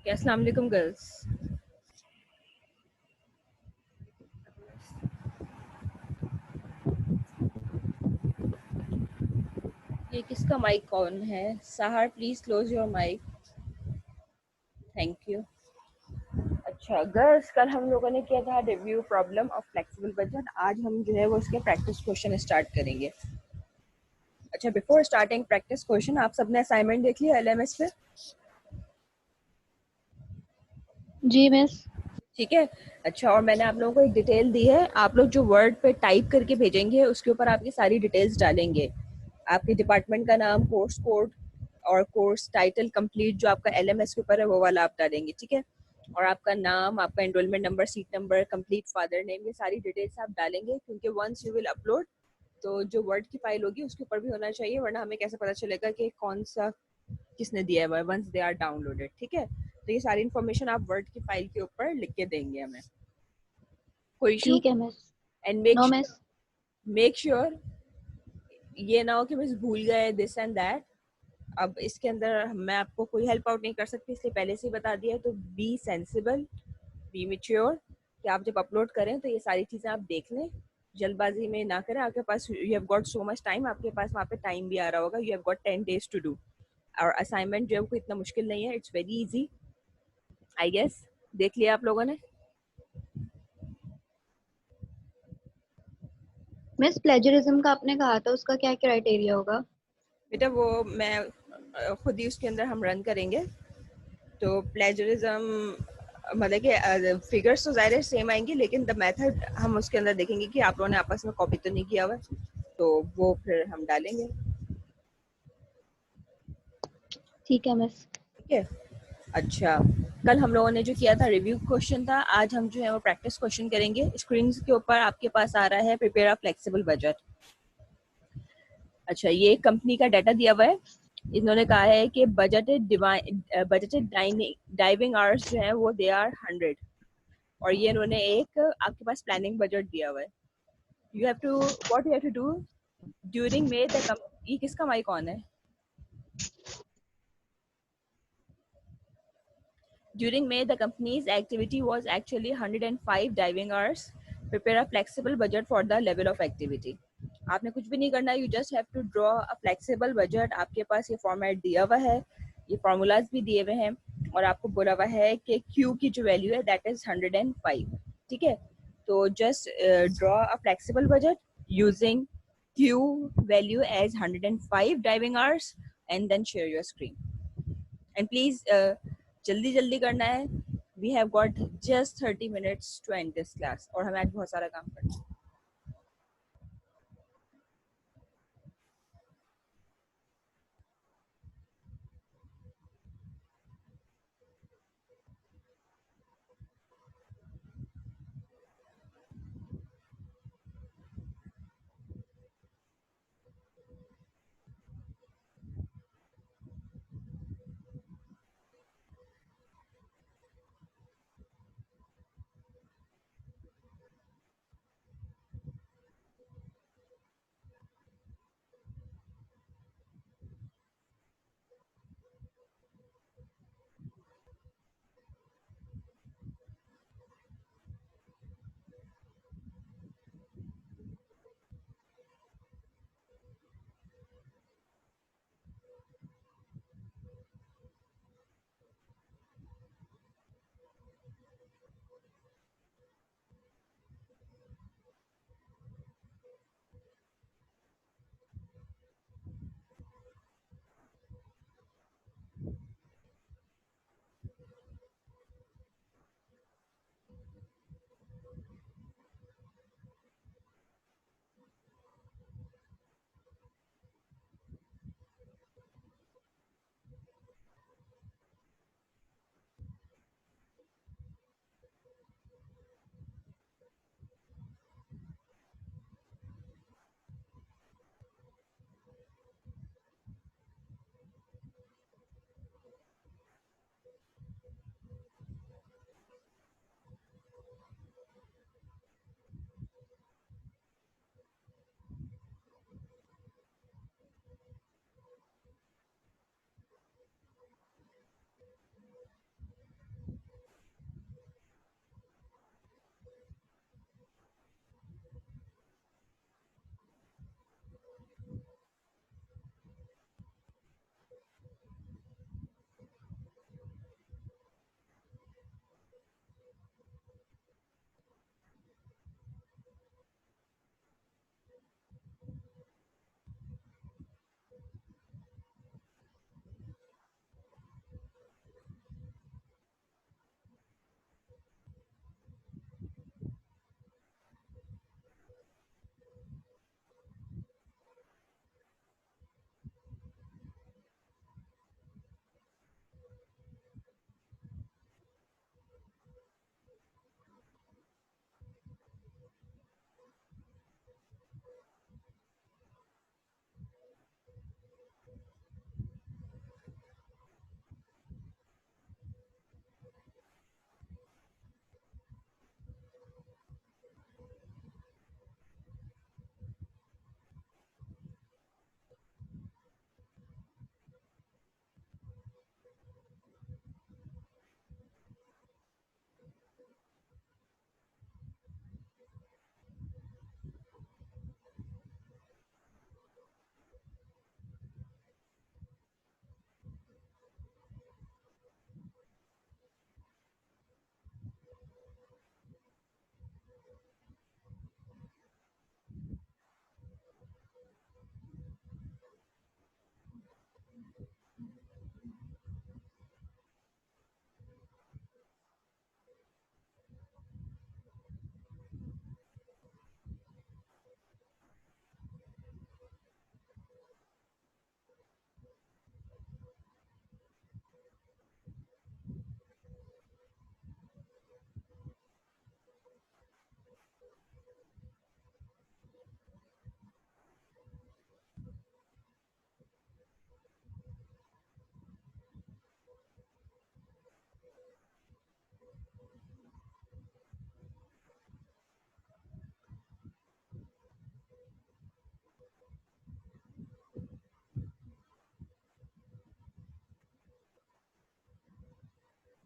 अस्सलाम वालेकुम गर्ल्स। ये किसका माइक ऑन है? Sahar please close your mic. Thank you. अच्छा गर्ल्स, कल हम लोगों ने किया था review problem of flexible budget. आज हम जो है वो उसके प्रैक्टिस क्वेश्चन स्टार्ट करेंगे। अच्छा, बिफोर स्टार्टिंग प्रैक्टिस क्वेश्चन, आप सबने असाइनमेंट देख लिया एलएमएस पे? जी मिस। ठीक है। अच्छा, और मैंने आप लोगों को एक डिटेल दी है। आप लोग जो वर्ड पे टाइप करके भेजेंगे उसके ऊपर आपकी सारी डिटेल्स डालेंगे। आपके डिपार्टमेंट का नाम, कोर्स कोड और कोर्स टाइटल कंप्लीट जो आपका एलएमएस के ऊपर है वो वाला आप डालेंगे। ठीक है। और आपका नाम, आपका enrolment number, seat number, complete father name, ये सारी डिटेल्स आप डालेंगे, क्योंकि वंस यू विल अपलोड तो जो वर्ड की फाइल होगी उसके ऊपर भी होना चाहिए, वरना हमें कैसे पता चलेगा कि कौन सा किसने दिया है वंस दे आर डाउनलोडेड। ठीक है। तो ये सारी इन्फॉर्मेशन आप वर्ड की फाइल के ऊपर लिख के देंगे हमें। कोई इशू? ठीक है miss. And no miss. Make sure ये ना हो कि बस भूल गए दिस एंड दैट। अब इसके अंदर मैं आपको कोई हेल्प आउट नहीं कर सकती, इसलिए पहले से ही बता दिया है। तो बी सेंसिबल, बी मेच्योर, कि आप जब अपलोड करें तो ये सारी चीज़ें आप देख लें, जल्दबाजी में ना करें। आपके पास you have got so much time, आपके पास वहाँ पे टाइम भी आ रहा होगा। You have got 10 days to do. और असाइनमेंट जो है कोई इतना मुश्किल नहीं है, it's very easy I guess. देख लिया आप लोगों ने? मिस प्लेजरिज्म का आपने कहा था, उसका क्या क्राइटेरिया होगा? बेटा वो मैं खुद ही उसके अंदर हम रन करेंगे। तो प्लेजरिज्म मतलब कि फिगर्स तो ज़ाहिर सेम आएंगी, लेकिन द मेथड हम उसके अंदर देखेंगे कि आप लोगों ने आपस में कॉपी तो नहीं किया हुआ, तो वो फिर हम डालेंगे। ठीक है मिस। ठीक है। अच्छा, कल हम लोगों ने जो किया था रिव्यू क्वेश्चन था, आज हम जो है वो प्रैक्टिस क्वेश्चन करेंगे। स्क्रीन के ऊपर आपके पास आ रहा है प्रिपेयर अ फ्लेक्सिबल बजट। अच्छा, ये कंपनी का डाटा दिया हुआ है। इन्होंने कहा है कि बजटेड डाइविंग आवर्स जो है वो दे आर 100। और ये इन्होंने एक आपके पास प्लानिंग बजट दिया हुआ है। You have to what you have to do during May the ये किसका माइक ऑन है? During May, the company's activity was actually 105 diving hours. Prepare a flexible budget for the level of activity. आपने कुछ भी नहीं करना, you just have to draw a flexible budget. आपके पास ये फॉर्मेट दिया हुआ है, ये फार्मूलाज भी दिए हुए हैं, और आपको बोला हुआ है कि क्यू की जो वैल्यू है दैट इज 105। ठीक है। तो just draw a flexible budget using Q value as 105 driving hours and then share your screen. And please जल्दी जल्दी करना है। We have got just 30 minutes to end this class, और हमें आज बहुत सारा काम करना है।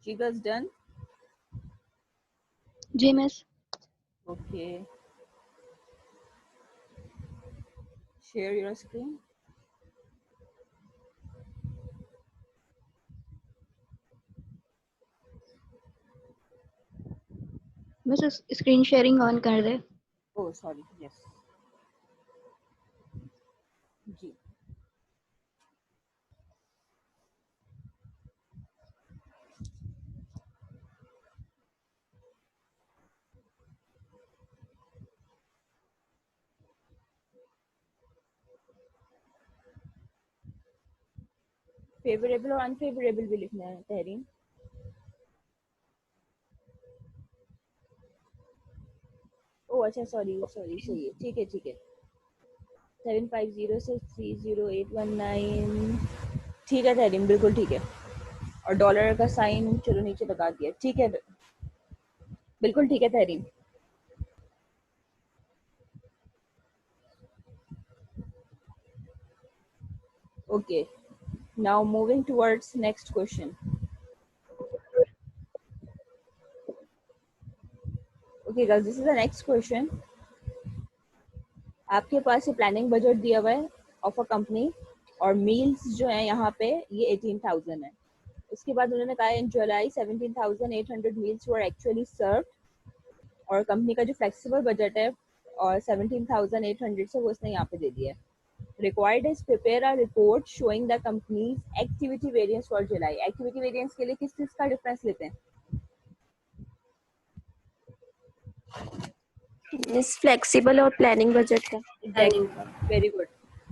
जी गर्ल्स डन? जी miss. Okay, share your screen. Miss screen sharing on कर दे। ओह सॉरी, यस जी। फेवरेबल और अनफेवरेबल भी लिखना है तहरीन। ओह अच्छा, सॉरी सॉरी, सही है, ठीक है ठीक है। 7506308119, ठीक है तहरीन, बिल्कुल ठीक है। और डॉलर का साइन चलो नीचे लगा दिया, ठीक है, बिल्कुल ठीक है Tehreen. Okay, now moving towards next question. Okay guys, this is the next question. आपके पास ये प्लानिंग बजट दिया हुआ है ऑफ अ कंपनी, और मील्स जो है यहाँ पे ये 18,000 है। उसके बाद उन्होंने कहा इन जुलाई 17,800 मील्स वर एक्चुअली सर्व, और कंपनी का जो फ्लेक्सिबल बजट है और 17,800 से वो इसने यहाँ पे दे दिया है। Required is prepare a report showing the company's activity variance for July. Activity variance के लिए किस चीज का डिफरेंस लेते हैं? मिस फ्लेक्सिबल और प्लानिंग बजट का। Exactly, very good,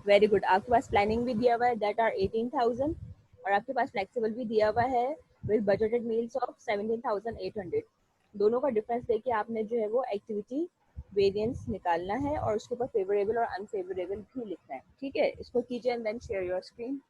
very good. आपके पास प्लानिंग भी दिया हुआ है दैट आर 18,000, और आपके पास फ्लेक्सिबल भी दिया हुआ है विद बजटेड मील्स ऑफ 17,800। दोनों का डिफरेंस लेके आपने जो है वो एक्टिविटी वेरिएंस निकालना है, और उसके ऊपर फेवरेबल और अनफेवरेबल भी लिखना है, ठीक है। इसको कीजिए and then share your screen.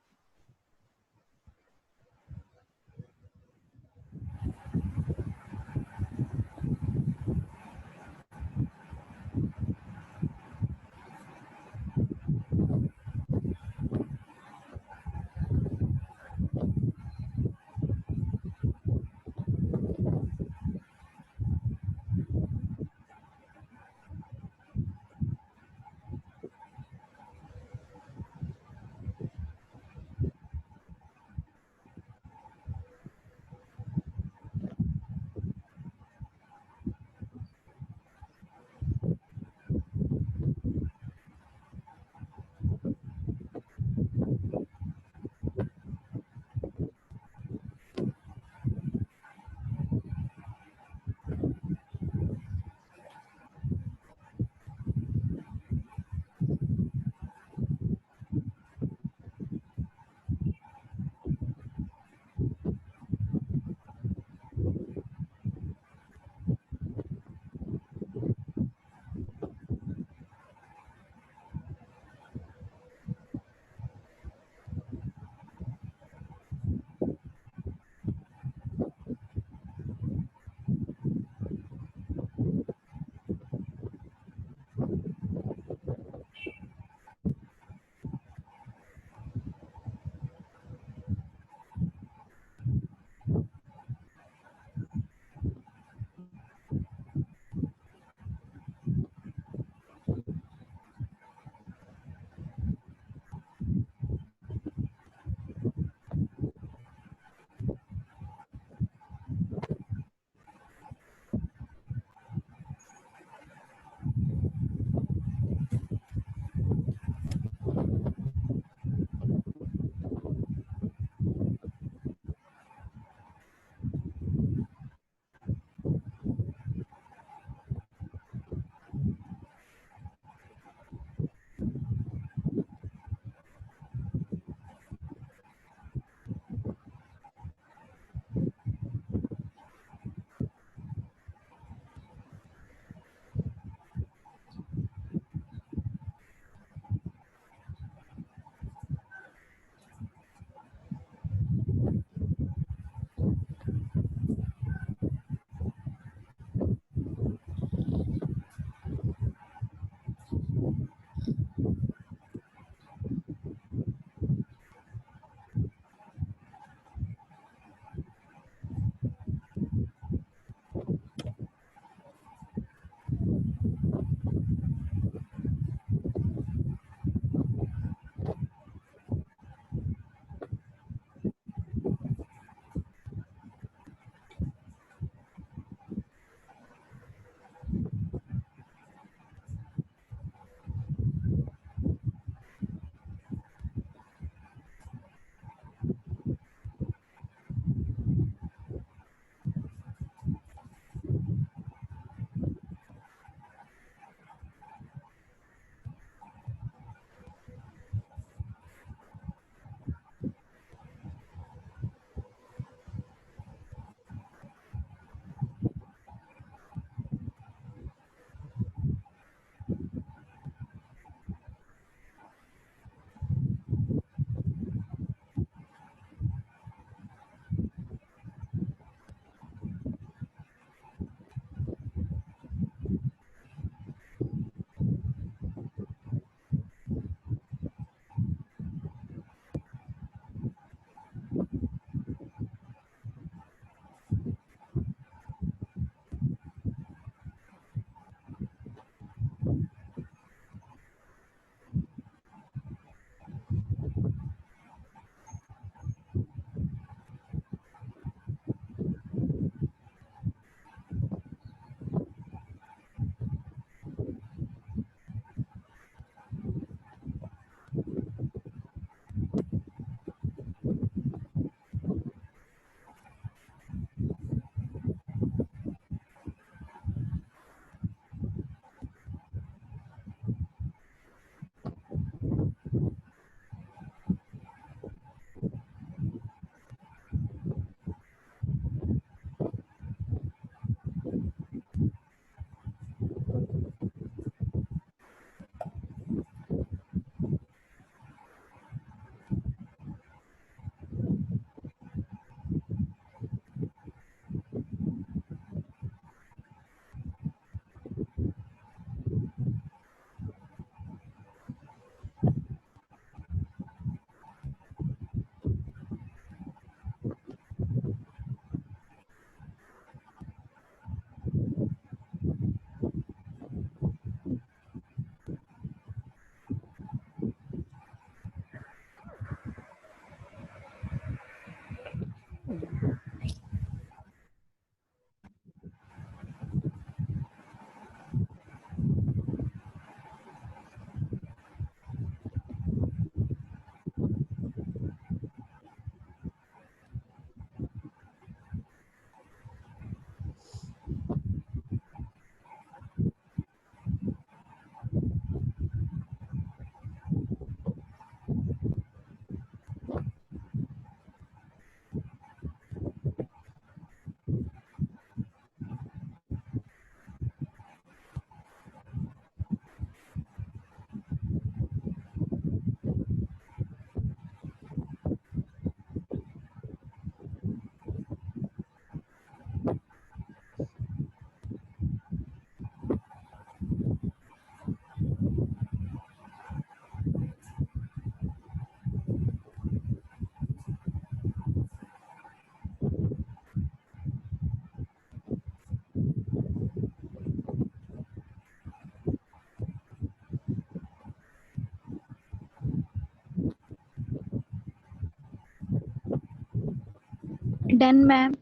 10 ma'am.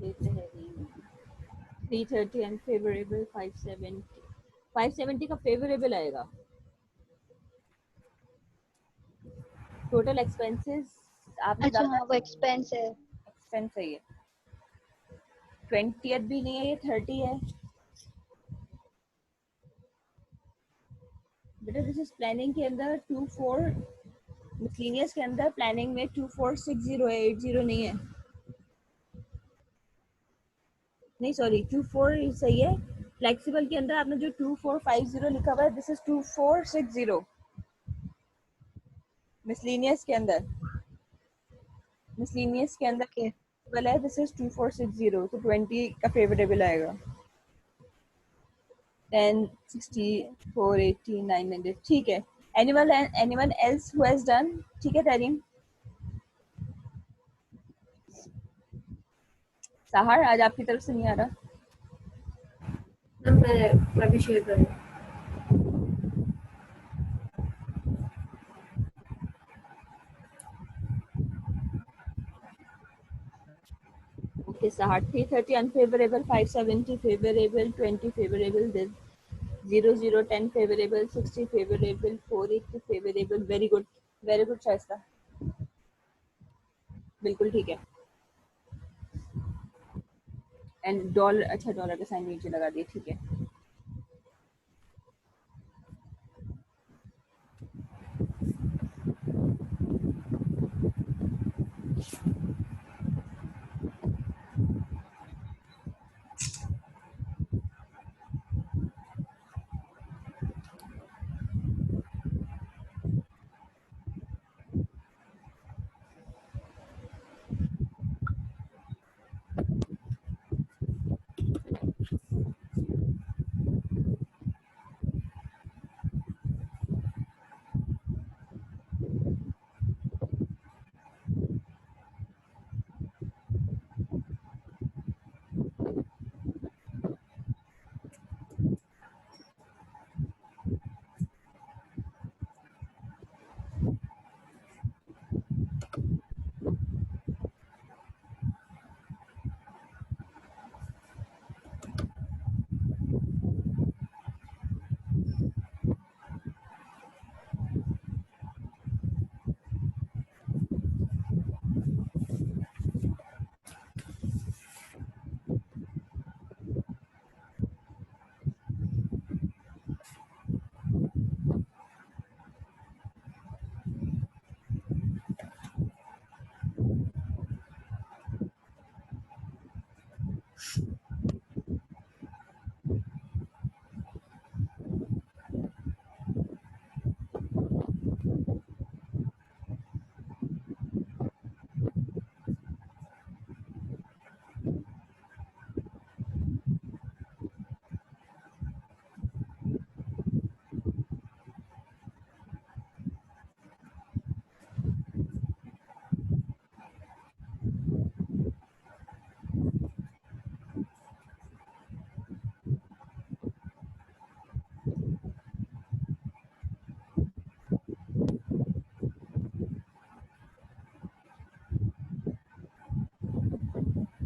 लेते हैं 330 अनफेवरेबल 570 570 का फेवरेबल आएगा। टोटल एक्सपेंसेस आपने अच्छा ज्यादा हाँ वो एक्सपेंस है। एक्सपेंस है ये 20th भी नहीं है, ये 30 है बेटा। दिस इज प्लानिंग के अंदर 24, मिसलेनियस के अंदर प्लानिंग में 2460 है, 80 नहीं है। नहीं सॉरी 24 सही है। फ्लेक्सिबल के अंदर आपने जो 2450 लिखा हुआ है, दिस इज 2460 मिसलेनियस के अंदर। मिसलेनियस के अंदर ओके फेवरेबल है, दिस इज 2460, तो 20 का फेवरेबल आएगा। 10 60 480 900 ठीक है। Anyone else who has done? ठीक है तरीम। सहार आज आपकी तरफ से नहीं आ रहा। मैं भी शेयर कर रही हूँ। Okay Sahar 330 unfavourable, 570 favourable, 20 favourable, 00 10 favourable, 60 favourable, 480 favourable. Very good Shaista, बिल्कुल ठीक है। एंड डॉलर, अच्छा डॉलर का साइन नीचे लगा दिए, ठीक है।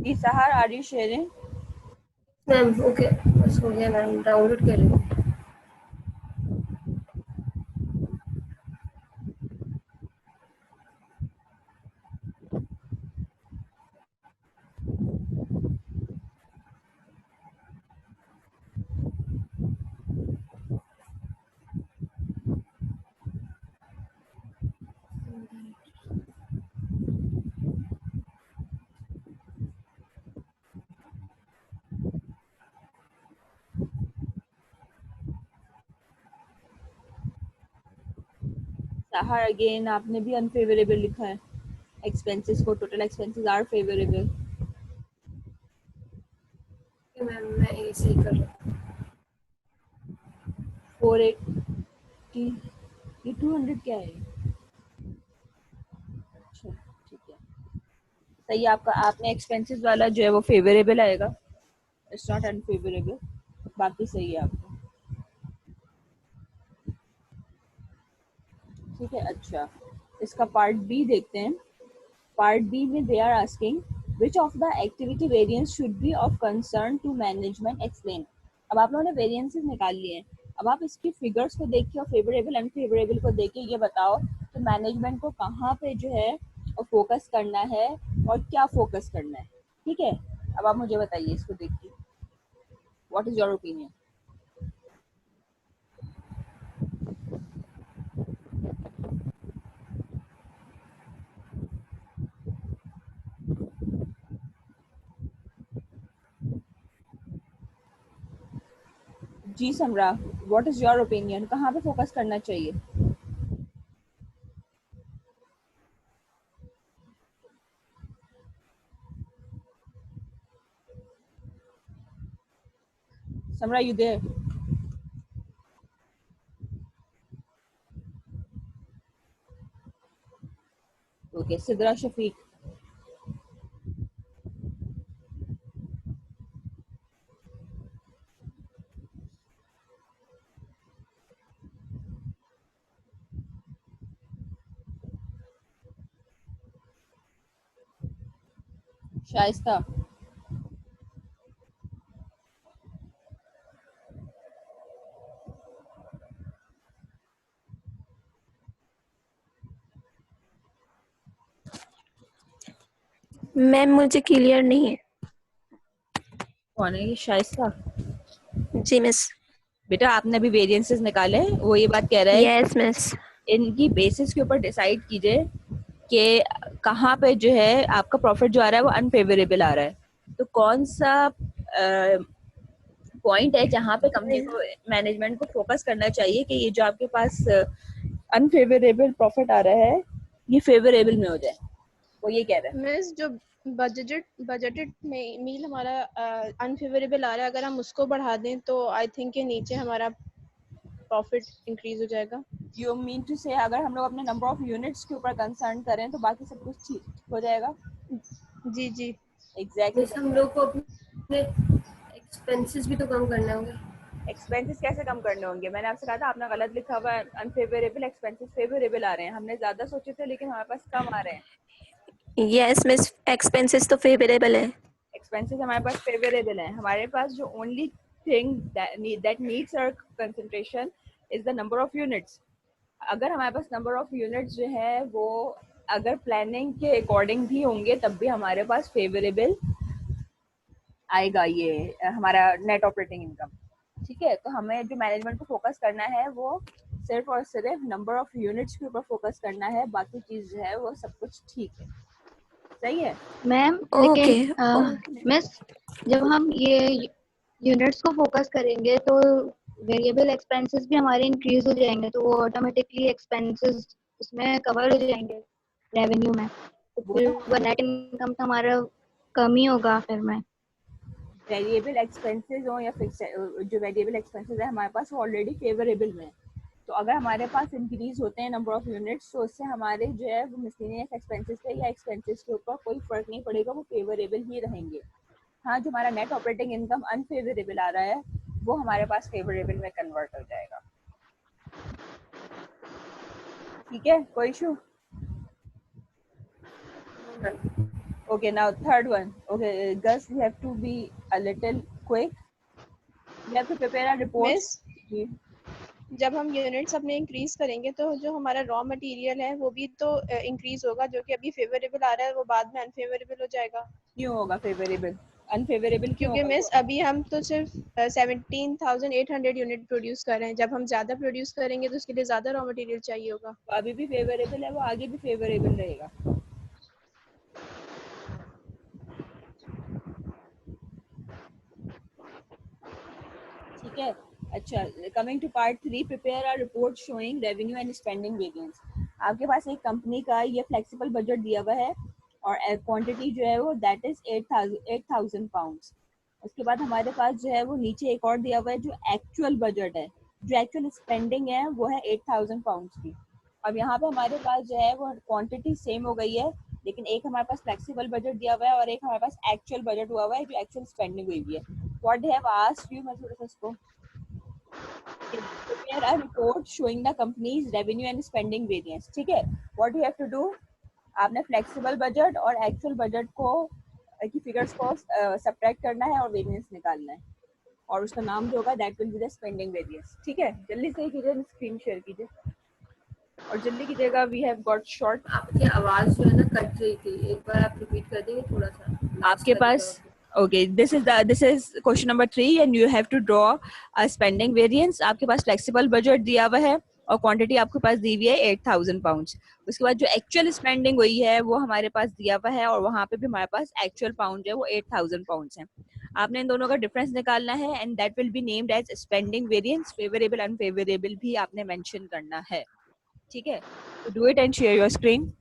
जी Sahar are you sharing? Ma'am okay, बस हो गया मैम, डाउनलोड कर रही हूँ। सहार अगेन आपने भी अनफेवरेबल लिखा है एक्सपेंसेस को। Total expenses are favourable. Ma'am मैं ये सही कर रही हूँ। 480, ये 200 क्या है? अच्छा ठीक है, सही है आपका। आपने एक्सपेंसेस वाला जो है वो फेवरेबल आएगा, इट्स नॉट अनफेवरेबल, बाकी सही है आपका। ठीक है, अच्छा इसका पार्ट बी देखते हैं। पार्ट बी में they are asking which of the activity variance should be of concern to management explain. अब आप लोगों ने वेरिएंसेस निकाल लिए हैं, अब आप इसकी फिगर्स को देख के और फेवरेबल अनफेवरेबल को देख के ये बताओ कि मैनेजमेंट को कहाँ पे जो है फोकस करना है और क्या फोकस करना है। ठीक है, अब आप मुझे बताइए इसको देख के, व्हाट इज योर ओपिनियन। जी Samra, what is your opinion, कहाँ पे फोकस करना चाहिए। Samra you there? Okay, Sidra Shafiq. Shaista. Ma'am मुझे क्लियर नहीं है। कौन है ये शाइस्ता? जी मिस। बेटा आपने अभी वेरिएंसेस निकाले, वो ये बात कह रहा है यस मिस। इनकी बेसिस के ऊपर डिसाइड कीजिए कि कहाँ पे जो है आपका प्रॉफिट जो आ रहा है वो अनफेवरेबल आ रहा है। तो कौन सा पॉइंट है जहाँ पे कंपनी को मैनेजमेंट को फोकस करना चाहिए कि ये जो आपके पास अनफेवरेबल प्रॉफिट आ रहा है ये फेवरेबल में हो जाए, वो ये कह रहा है। मिस जो बजटेड में मील हमारा अनफेवरेबल आ रहा है, अगर हम उसको बढ़ा दें तो आई थिंक कि नीचे हमारा प्रॉफिट इंक्रीज हो जाएगा। यू मीन टू से अगर हम लोग अपने नंबर ऑफ यूनिट्स के ऊपर कंसर्न करें तो बाकी सब कुछ ठीक हो जाएगा। जी जी एग्जैक्टली। मिस हम लोग को अपने एक्सपेंसेस भी तो कम करने होंगे। एक्सपेंसेस कैसे कम करने होंगे? मैंने आपसे कहा था, आपने गलत लिखा हुआ है, अनफेवरेबल एक्सपेंसेस फेवरेबल आ रहे हैं। हमने ज्यादा सोचे थे लेकिन हमारे पास कम आ रहे हैं। यस मिस, एक्सपेंसेस तो फेवरेबल है। एक्सपेंसेस हमारे पास फेवरेबल है। हमारे पास जो only thing that needs our concentration is the number of units. अगर हमारे पास नंबर ऑफ यूनिट्स जो है वो अगर प्लानिंग के अकॉर्डिंग भी होंगे तब भी हमारे पास फेवरेबल आएगा ये हमारा नेट ऑपरेटिंग इनकम। ठीक है, तो हमें जो मैनेजमेंट को फोकस करना है वो सिर्फ और सिर्फ नंबर ऑफ यूनिट्स के ऊपर फोकस करना है, बाकी चीज जो है वो सब कुछ ठीक है। सही है मैम ओके। लेकिन मिस जब हम ये यूनिट्स को फोकस करेंगे तो वेरिएबल एक्सपेंसेस भी हमारे इंक्रीज हो जाएंगे, तो वो ऑटोमेटिकली एक्सपेंसेस उसमें कवर हो जाएंगे रेवेन्यू में, तो वो फिर तो वो नेट इनकम तो हमारा कम ही होगा फिर में। वेरिएबल एक्सपेंसेस हो या फिक्स, जो वेरिएबल एक्सपेंसेस है हमारे पास वो ऑलरेडी फेवरेबल में। तो अगर हमारे पास इंक्रीज होते हैं नंबर ऑफ यूनिट्स तो उससे हमारे जो है वो मिसलेनियस एक्सपेंसेस पे या एक्सपेंसेस के ऊपर कोई फर्क नहीं पड़ेगा, वो फेवरेबल ही रहेंगे। हाँ, जो हमारा नेट ऑपरेटिंग इनकम अनफेवरेबल आ रहा है वो हमारे पास फेवरेबल में कन्वर्ट हो जाएगा। ठीक है, कोई issue? Okay, now third one. Okay, Gus, you have to be a little quick. You have to prepare a report. Miss जब हम यूनिट्स अपने इंक्रीज करेंगे तो जो हमारा रॉ मटेरियल है वो भी तो इंक्रीज होगा, जो कि अभी फेवरेबल आ रहा है वो बाद में अनफेवरेबल हो जाएगा। क्यों होगा फेवरेबल? अनफेवरेबल क्यों क्योंकि होगा मिस वो? अभी हम तो सिर्फ 17,800 यूनिट प्रोड्यूस कर रहे हैं, जब हम ज्यादा प्रोड्यूस करेंगे तो उसके लिए ज्यादा रॉ मटेरियल चाहिए होगा। वो अभी भी फेवरेबल है, वो आगे भी फेवरेबल रहेगा। ठीक है, अच्छा coming to part 3, prepare a report showing revenue and spending variance. आपके पास एक कंपनी का ये फ्लेक्सिबल बजट दिया हुआ है और क्वांटिटी जो है वो दैट इज 8,000 पाउंड्स। उसके बाद हमारे पास जो है वो नीचे एक और दिया हुआ है जो एक्चुअल बजट है, जो एक्चुअल स्पेंडिंग है वो है 8,000 पाउंड्स की। अब यहाँ पे हमारे पास जो है वो क्वांटिटी सेम हो गई है, लेकिन एक हमारे पास फ्लेक्सिबल बजट दिया हुआ है और एक हमारे पास एक्चुअल बजट हुआ हुआ है जो एक्चुअल स्पेंडिंग हुई हुई है। What they have asked you, मैं थोड़ा सा इसको prepare a report showing the company's revenue and spending variance। ठीक है, what you have to do, आपने फ्लेक्सिबल बजट और एक्चुअल बजट को की फिगर्स को सब्ट्रैक्ट करना है और वेरिएंस निकालना है, और उसका नाम जो होगा that will be the spending variance. ठीक है, जल्दी से कीजिए, स्क्रीन शेयर कीजिए और जल्दी कीजिएगा, वी हैव गॉट शॉर्ट। आपकी आवाज जो है ना कट रही थी, एक बार आप रिपीट कर देंगे थोड़ा सा लास्ट आपके तक पास okay, this is question number 3 and you have to draw a spending variance. आपके पास फ्लेक्सिबल बजट दिया हुआ है और क्वांटिटी आपके पास दी हुई है 8,000 पाउंड्स। उसके बाद जो एक्चुअल स्पेंडिंग हुई है वो हमारे पास दिया हुआ है और वहां पे भी हमारे पास एक्चुअल पाउंड है वो 8,000 पाउंड्स है। आपने इन दोनों का डिफरेंस निकालना है and that will be named as spending variance. Favourable unfavourable भी आपने मेंशन करना है। ठीक है, तो do it and share your screen.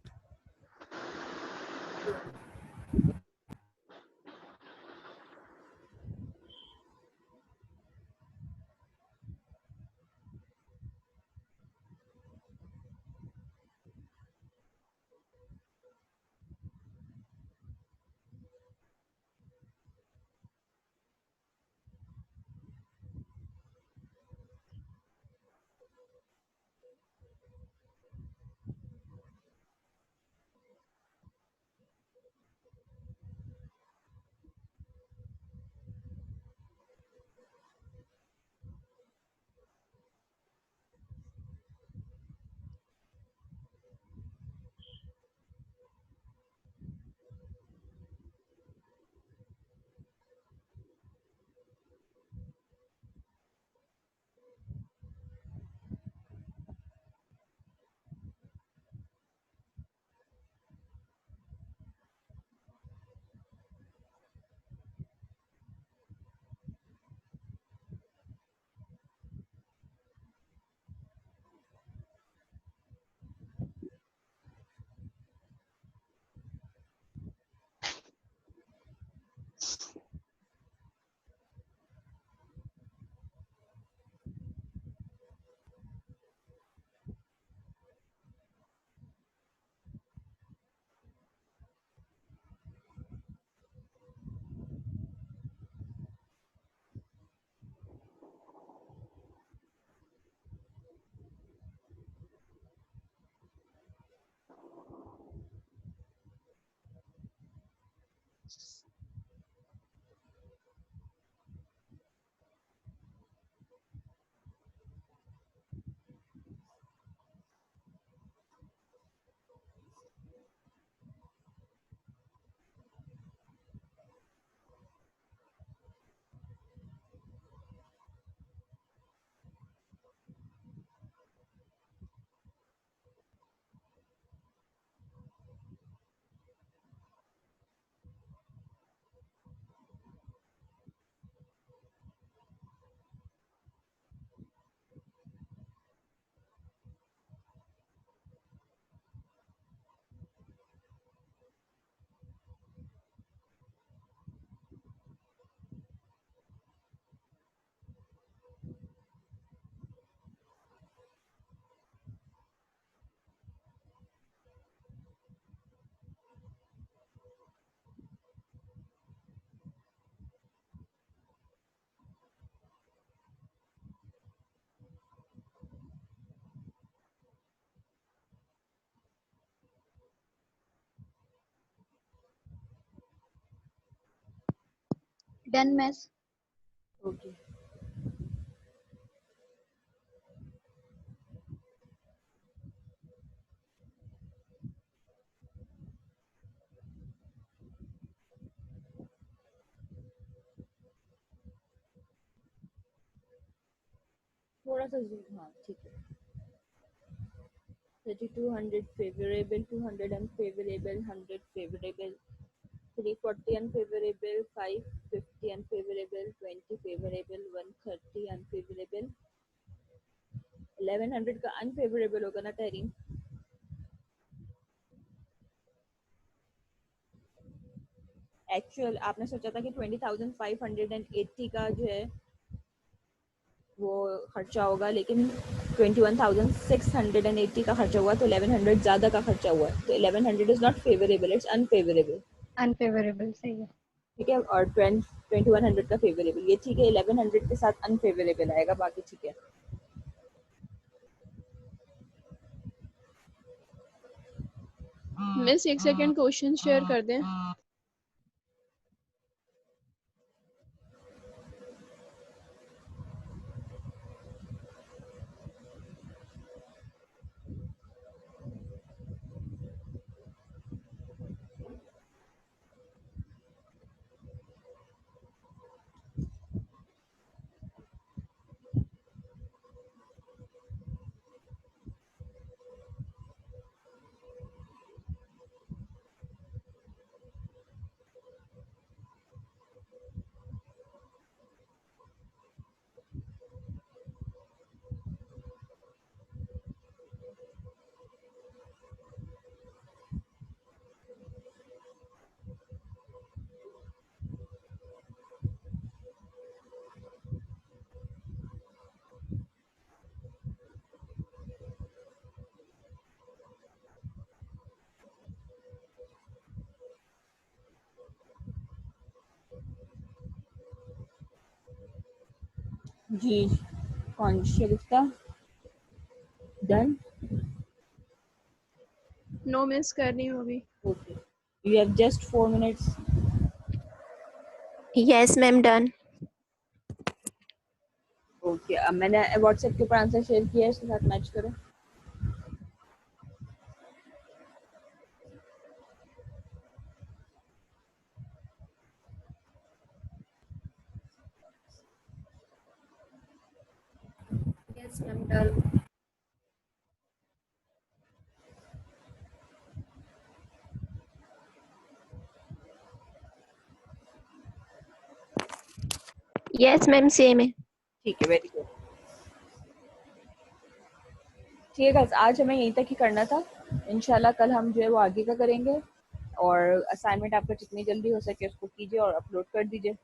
Done miss. Okay, थोड़ा सा zoom, हाँ ठीक है। 3200 favorable, 200 unfavorable, 100 favorable, 340 unfavorable, 550 unfavorable, 20 favorable, 130 unfavorable, 1100 का unfavorable होगा ना टैरी? एक्चुअल आपने सोचा था कि 20,580 का जो है वो खर्चा होगा, लेकिन 21,680 का खर्चा हुआ, तो 1100 ज़्यादा का खर्चा हुआ, तो 1100 is not favourable, it's unfavourable. Unfavourable, सही है। ठीक है, और 2100 का फेवरेबल, ये ठीक है, 1100 के साथ अनफेवरेबल आएगा, बाकी ठीक है। मिस एक सेकंड क्वेश्चन शेयर कर दें। जी, कौन शगुफ्ता डन? नो मिस करनी होगी। Okay, you have just 4 minutes. Yes, ma'am, done. Okay, अब मैंने व्हाट्सएप के ऊपर आंसर शेयर किया है, इसके साथ मैच करो। Yes, I'm done. Yes, ma'am, same है। ठीक है, वेरी गुड। ठीक है गाइस, आज हमें यहीं तक ही करना था। इंशाल्लाह कल हम जो है वो आगे का करेंगे, और असाइनमेंट आपका जितनी जल्दी हो सके उसको कीजिए और अपलोड कर दीजिए।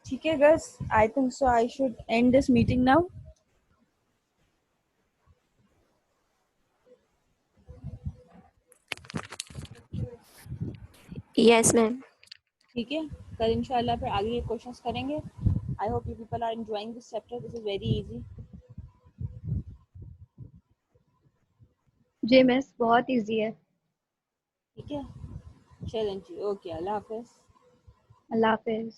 ठीक है guys, I think so I should and this meeting now. Yes, ma'am. ठीक है, कल इंशाल्लाह फिर आगे के क्वेश्चंस करेंगे। I hope you people are enjoying this chapter, this is very easy. जी मिस, बहुत इजी है। ठीक है, चलें जी, ओके, अल्लाह हाफिज। अल्लाह हाफिज।